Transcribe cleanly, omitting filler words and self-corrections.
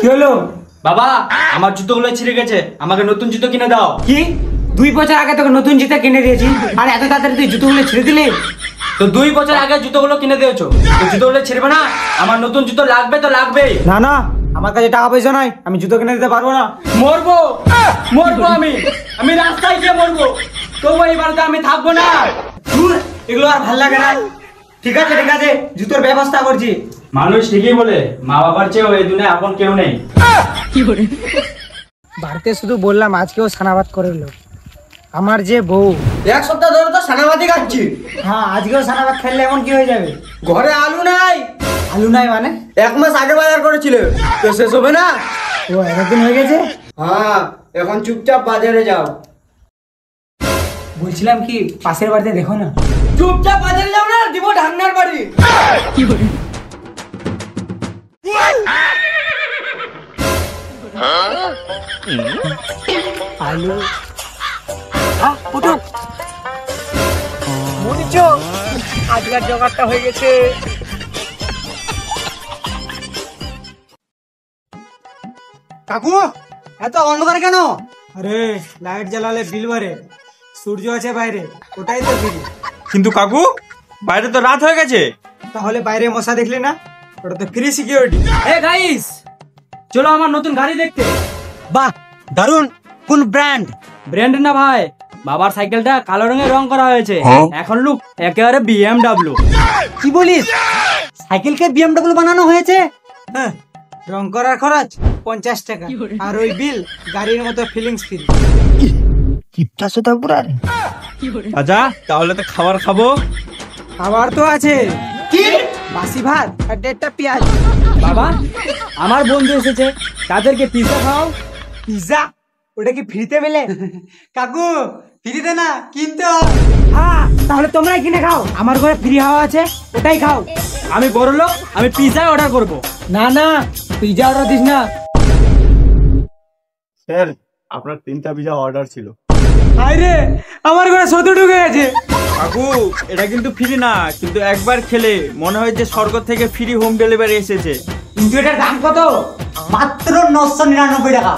কি হলো বাবা? আমার জুতোগুলো ছিঁড়ে গেছে, আমাকে নতুন জুতো কিনে দাও। কি 2 বছর আগে তোকে নতুন জুতা কিনে দিয়েছি আর এত তাড়াতাড়ি তুই জুতোগুলো ছেড়ে দিলি? তো 2 বছর আগে জুতোগুলো কিনে দিয়েছো, তো জুতোগুলো ছিঁড়বে না? আমার নতুন জুতো লাগবে তো লাগবেই। না না, আমার কাছে টাকা পয়সা নাই, আমি জুতো কিনে দিতে পারবো না। মরবো মরবো আমি রাস্তায় গিয়ে মরবো, তবু এই বাড়িতে আমি থাকবো না। ধুর, এগুলো আর ভাল লাগে না। ঠিক আছে জুতোর ব্যবস্থা করছি। মানুষ ঠিকই বলে, মা বাবার চেয়েও এই দুনিয়ায় আপন কেউ নেই। বাড়িতে শুধু বললাম আজকেও সানাবাদ করে লো। আমার যে বউ 1 সপ্তাহ ধরে তো সানাবাদি খাচ্ছি। হ্যাঁ, আজকেও সানাবাদ খেললে এমন কি হয়ে যাবে? ঘরে আলু নাই। আলু নাই মানে? 1 মাস আগে বাজার করেছিল, তো শেষ হবে না? ও এতদিন হয়ে গেছে। হ্যাঁ, এখন চুপচাপ বাজারে যাও। বলছিলাম কি পাশের বাড়িতে দেখো না। চুপচাপ বাজারে যাও না, দিব ঢাকনার বাড়ি। আলু মরিচ, আজকের জোগাড়টা হয়ে গেছে। কাকু, এত অন্ধকার কেন? আরে লাইট জ্বালালে বিল বাড়ে, সূর্য আছে বাইরে, ওটাই তো বিল। কিন্তু কাকু, বাইরে তো রাত হয়ে গেছে। তাহলে বাইরে মশা দেখলি না? ওটা তো ফ্রি সিকিউরিটি। এ গাইস, চলো আমার নতুন গাড়ি দেখতে। বাহ, দারুন। কোন ব্র্যান্ড? ব্র্যান্ড না ভাই, বাবার সাইকেলটা কালো রঙে রং করা হয়েছে, এখন লুক একেবারে BMW। কি বলিস? সাইকেলকে BMW বানানো হয়েছে? হ্যাঁ, রং করার খরচ 50 টাকা, আর ওই বিল গাড়ির মতো ফিলিংস ফ্রি। আচ্ছা, তাহলে তো খাবার খাবো। খাবার তো আছে, কি? বাসি ভাত আর 1.5টা পেঁয়াজ। বাবা, আমার বন্ধু এসেছে, তাদেরকে পিৎজা খাও। পিজ্জা? ওটা কি ফ্রিতে মেলে? কাকু, ফ্রিতে না, কিনতে। হ্যাঁ, তাহলে তোমরাই কিনে খাও, আমার ঘরে ফ্রি হাওয়া আছে, ওটাই খাও। আমি বড় লোক, আমি পিৎজা অর্ডার করব। না না, পিজ্জা অর্ডার দিস না। স্যার, আপনার 3টা পিজা অর্ডার ছিল। আরে আমার ঘরে শত্রু ঢুকে গেছে। কাকু, এটা কিন্তু ফ্রি না, কিন্তু একবার খেলে মনে হয় যে স্বর্গ থেকে ফ্রি হোম ডেলিভারি এসেছে। কিন্তু এটার দাম কত? মাত্র 999 টাকা।